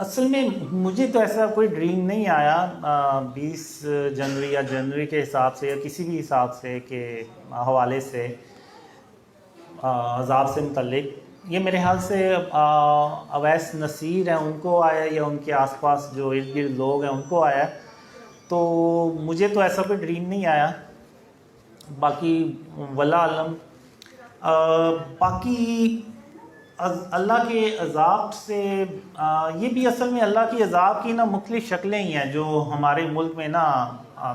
اصل میں مجھے تو ایسا کوئی ڈریم نہیں آیا 20 جنوری یا جنوری کے حساب سے یا کسی بھی حساب سے کہ حوالے سے عذاب سے متعلق. یہ میرے خیال سے اویس نصیر ہیں ان کو آیا یا ان کے آس پاس جو ارد گرد لوگ ہیں ان کو آیا. تو مجھے تو ایسا کوئی ڈریم نہیں آیا. باقی واللہ علم. باقی اللہ کے عذاب سے یہ بھی اصل میں اللہ کی عذاب کی نا مختلف شکلیں ہی ہیں جو ہمارے ملک میں نا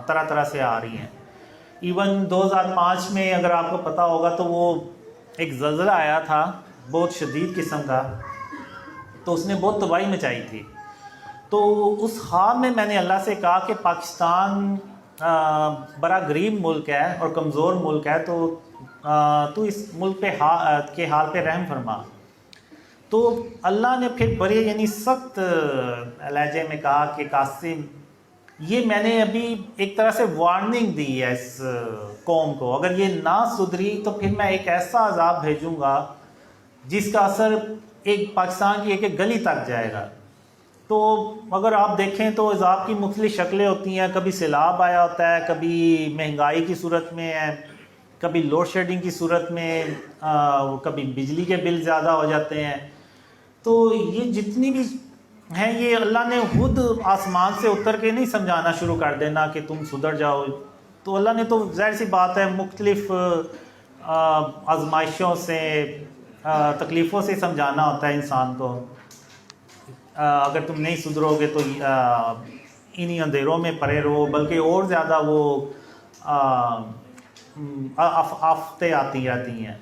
طرح طرح سے آ رہی ہیں. ایون 2005 میں اگر آپ کو پتہ ہوگا تو وہ ایک زلزلہ آیا تھا بہت شدید قسم کا, تو اس نے بہت تباہی مچائی تھی. تو اس خواب میں نے اللہ سے کہا کہ پاکستان بڑا غریب ملک ہے اور کمزور ملک ہے, تو اس ملک کے حال پہ رحم فرما. تو اللہ نے پھر بڑے یعنی سخت لہجے میں کہا کہ قاسم یہ میں نے ابھی ایک طرح سے وارننگ دی ہے اس قوم کو, اگر یہ نہ سدھری تو پھر میں ایک ایسا عذاب بھیجوں گا جس کا اثر ایک پاکستان کی ایک گلی تک جائے گا. تو اگر آپ دیکھیں تو عذاب کی مختلف شکلیں ہوتی ہیں. کبھی سیلاب آیا ہوتا ہے, کبھی مہنگائی کی صورت میں ہے, کبھی لوڈ شیڈنگ کی صورت میں, کبھی بجلی کے بل زیادہ ہو جاتے ہیں. تو یہ جتنی بھی ہیں یہ اللہ نے خود آسمان سے اتر کے نہیں سمجھانا شروع کر دینا کہ تم سدھر جاؤ. تو اللہ نے تو ظاہر سی بات ہے مختلف آزمائشوں سے تکلیفوں سے سمجھانا ہوتا ہے انسان کو. اگر تم نہیں سدھرو گے تو انہی اندھیروں میں پڑے رہو, بلکہ اور زیادہ وہ آفتیں آتی رہتی ہیں.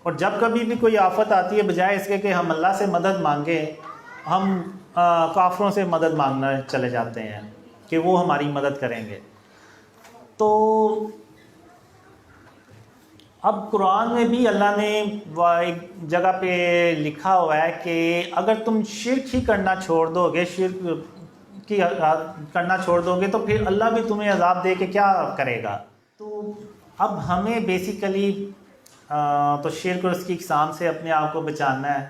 اور جب کبھی بھی کوئی آفت آتی ہے بجائے اس کے کہ ہم اللہ سے مدد مانگیں, ہم کافروں سے مدد مانگنا چلے جاتے ہیں کہ وہ ہماری مدد کریں گے. تو اب قرآن میں بھی اللہ نے ایک جگہ پہ لکھا ہوا ہے کہ اگر تم شرک ہی کرنا چھوڑ دو گے, شرک کی کرنا چھوڑ دو گے تو پھر اللہ بھی تمہیں عذاب دے کے کیا کرے گا. تو اب ہمیں بیسیکلی تو شرک اور اس کی اقسام سے اپنے آپ کو بچانا ہے.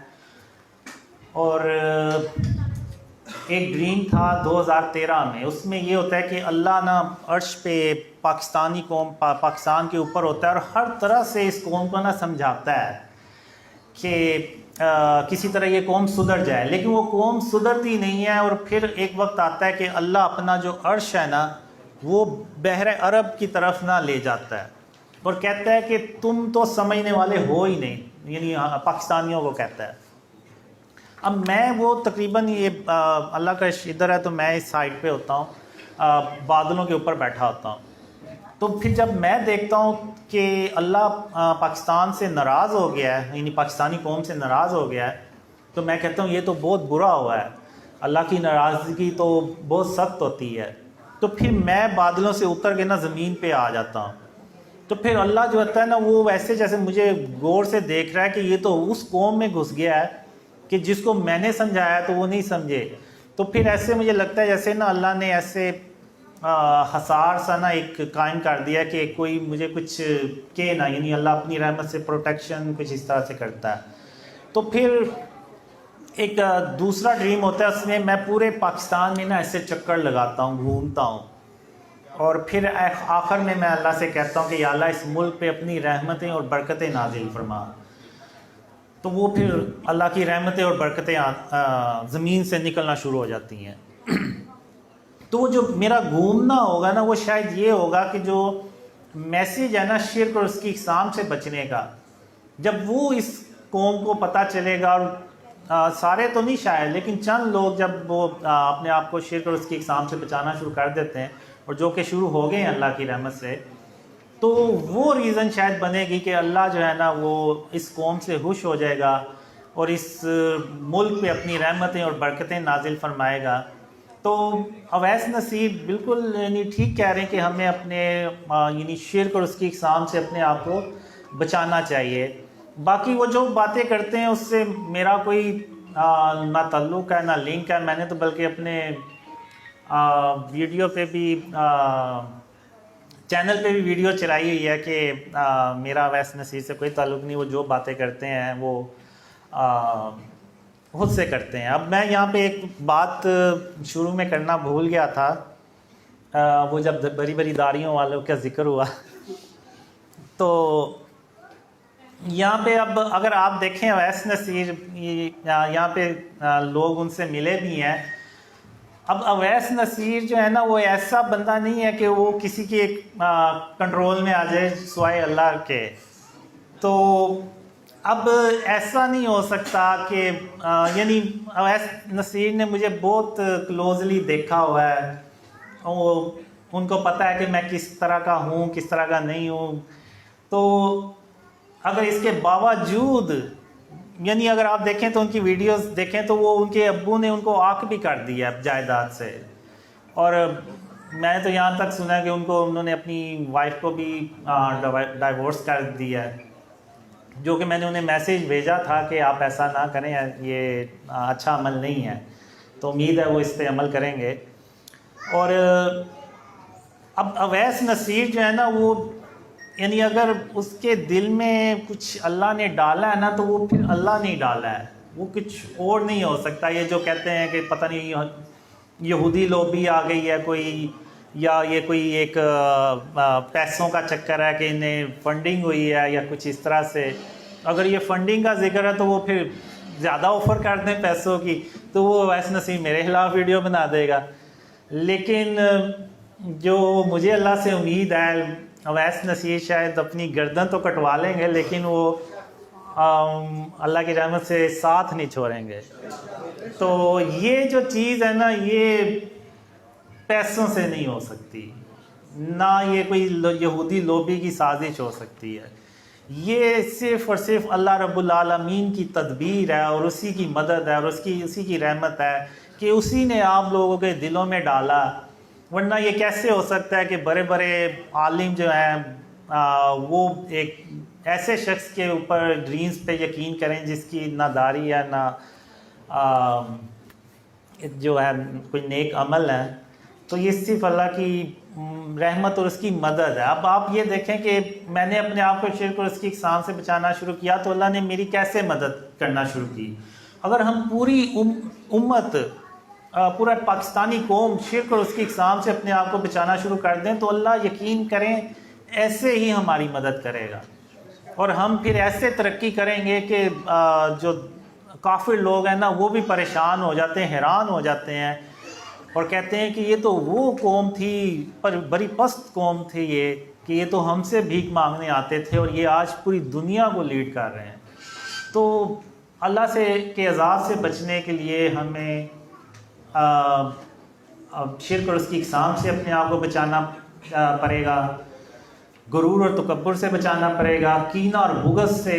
اور ایک ڈریم تھا 2013 میں, اس میں یہ ہوتا ہے کہ اللہ نا عرش پہ پاکستانی قوم پاکستان کے اوپر ہوتا ہے اور ہر طرح سے اس قوم کو نا سمجھاتا ہے کہ کسی طرح یہ قوم سدھر جائے. لیکن وہ قوم سدھرتی نہیں ہے, اور پھر ایک وقت آتا ہے کہ اللہ اپنا جو عرش ہے نا وہ بحر عرب کی طرف نہ لے جاتا ہے اور کہتا ہے کہ تم تو سمجھنے والے ہو ہی نہیں, یعنی پاکستانیوں کو کہتا ہے. اب میں وہ تقریباً یہ اللہ کا ادھر ہے تو میں اس سائڈ پہ ہوتا ہوں, بادلوں کے اوپر بیٹھا ہوتا ہوں. تو پھر جب میں دیکھتا ہوں کہ اللہ پاکستان سے ناراض ہو گیا ہے, یعنی پاکستانی قوم سے ناراض ہو گیا ہے, تو میں کہتا ہوں یہ تو بہت برا ہوا ہے. اللہ کی ناراضگی تو بہت سخت ہوتی ہے. تو پھر میں بادلوں سے اتر کے نا زمین پہ آ جاتا ہوں. تو پھر اللہ جو ہوتا ہے نا وہ ویسے جیسے مجھے غور سے دیکھ رہا ہے کہ یہ تو اس قوم میں گھس گیا ہے کہ جس کو میں نے سمجھایا تو وہ نہیں سمجھے. تو پھر ایسے مجھے لگتا ہے جیسے نا اللہ نے ایسے حصار سا نا ایک قائم کر دیا کہ کوئی مجھے کچھ کہ نا, یعنی اللہ اپنی رحمت سے پروٹیکشن کچھ اس طرح سے کرتا ہے. تو پھر ایک دوسرا ڈریم ہوتا ہے, اس میں میں پورے پاکستان میں نا ایسے چکر لگاتا ہوں, گھومتا ہوں, اور پھر آخر میں اللہ سے کہتا ہوں کہ یا اللہ اس ملک پہ اپنی رحمتیں اور برکتیں نازل فرما. تو وہ پھر اللہ کی رحمتیں اور برکتیں زمین سے نکلنا شروع ہو جاتی ہیں. تو وہ جو میرا گھومنا ہوگا نا وہ شاید یہ ہوگا کہ جو میسیج ہے نا شرک اور اس کی اقسام سے بچنے کا, جب وہ اس قوم کو پتہ چلے گا, اور سارے تو نہیں شاید لیکن چند لوگ جب وہ اپنے آپ کو شرک اور اس کی اقسام سے بچانا شروع کر دیتے ہیں, اور جو کہ شروع ہو گئے ہیں اللہ کی رحمت سے, تو وہ ریزن شاید بنے گی کہ اللہ جو ہے نا وہ اس قوم سے خوش ہو جائے گا اور اس ملک پہ اپنی رحمتیں اور برکتیں نازل فرمائے گا. تو اویس نصیر بالکل یعنی ٹھیک کہہ رہے ہیں کہ ہمیں اپنے یعنی شرک اور اس کی اقسام سے اپنے آپ کو بچانا چاہیے. باقی وہ جو باتیں کرتے ہیں اس سے میرا کوئی نہ تعلق ہے نہ لنک ہے. میں نے تو بلکہ اپنے ویڈیو پہ بھی چینل پہ بھی ویڈیو چلائی ہوئی ہے کہ میرا اویس نصیر سے کوئی تعلق نہیں, وہ جو باتیں کرتے ہیں وہ خود سے کرتے ہیں. اب میں یہاں پہ ایک بات شروع میں کرنا بھول گیا تھا, وہ جب بڑی بڑی داڑھیوں والوں کا ذکر ہوا تو یہاں پہ اب اگر آپ دیکھیں اویس نصیر یہاں پہ لوگ ان سے ملے بھی ہیں. اب اویس نصیر جو ہے نا وہ ایسا بندہ نہیں ہے کہ وہ کسی کے کنٹرول میں آ جائے سوائے اللہ کے. تو اب ایسا نہیں ہو سکتا کہ یعنی اویس نصیر نے مجھے بہت کلوزلی دیکھا ہوا ہے, وہ ان کو پتہ ہے کہ میں کس طرح کا ہوں کس طرح کا نہیں ہوں. تو اگر اس کے باوجود یعنی اگر آپ دیکھیں تو ان کی ویڈیوز دیکھیں تو وہ ان کے ابو نے ان کو آنکھ بھی کر دیا جائیداد سے, اور میں نے تو یہاں تک سنا کہ انہوں نے اپنی وائف کو بھی ڈائیورس کر دیا ہے, جو کہ میں نے انہیں میسیج بھیجا تھا کہ آپ ایسا نہ کریں, یہ اچھا عمل نہیں ہے. تو امید ہے وہ اس پہ عمل کریں گے. اور اب اویس نصیر جو ہے نا وہ یعنی اگر اس کے دل میں کچھ اللہ نے ڈالا ہے نا تو وہ پھر اللہ نے ڈالا ہے, وہ کچھ اور نہیں ہو سکتا. یہ جو کہتے ہیں کہ پتہ نہیں یہودی لوبی آ گئی ہے کوئی, یا یہ کوئی ایک پیسوں کا چکر ہے کہ انہیں فنڈنگ ہوئی ہے یا کچھ اس طرح سے. اگر یہ فنڈنگ کا ذکر ہے تو وہ پھر زیادہ آفر کر دیں پیسوں کی تو وہ اویس نصیر میرے خلاف ویڈیو بنا دے گا. لیکن جو مجھے اللہ سے امید ہے, اویس نصیر شاید اپنی گردن تو کٹوا لیں گے لیکن وہ اللہ کی رحمت سے ساتھ نہیں چھوڑیں گے. تو یہ جو چیز ہے نا یہ پیسوں سے نہیں ہو سکتی, نہ یہ کوئی یہودی لوبی کی سازش ہو سکتی ہے. یہ صرف اور صرف اللہ رب العالمین کی تدبیر ہے اور اسی کی مدد ہے اور اسی کی رحمت ہے کہ اسی نے آپ لوگوں کے دلوں میں ڈالا. ورنہ یہ کیسے ہو سکتا ہے کہ بڑے بڑے عالم جو ہیں وہ ایک ایسے شخص کے اوپر ڈریمز پہ یقین کریں جس کی نہ داڑھی ہے نہ جو ہے کوئی نیک عمل ہے. تو یہ صرف اللہ کی رحمت اور اس کی مدد ہے. اب آپ یہ دیکھیں کہ میں نے اپنے آپ کو شرک اور اس کی اقسام سے بچانا شروع کیا تو اللہ نے میری کیسے مدد کرنا شروع کی. اگر ہم پوری امت پورا پاکستانی قوم شرک اور اس کی اقسام سے اپنے آپ کو بچانا شروع کر دیں تو اللہ یقین کریں ایسے ہی ہماری مدد کرے گا, اور ہم پھر ایسے ترقی کریں گے کہ جو کافر لوگ ہیں نا وہ بھی پریشان ہو جاتے ہیں, حیران ہو جاتے ہیں اور کہتے ہیں کہ یہ تو وہ قوم تھی, پر بڑی پست قوم تھی یہ, کہ یہ تو ہم سے بھیک مانگنے آتے تھے اور یہ آج پوری دنیا کو لیڈ کر رہے ہیں. تو اللہ سے کے عذاب سے بچنے کے لیے ہمیں شرک اور اس کی اقسام سے اپنے آپ کو بچانا پڑے گا, غرور اور تکبر سے بچانا پڑے گا, کینہ اور بغض سے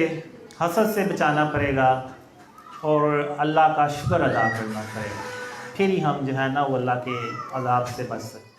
حسد سے بچانا پڑے گا, اور اللہ کا شکر ادا کرنا پڑے گا. پھر ہی ہم جو ہے نا وہ اللہ کے عذاب سے بچ سکتے ہیں.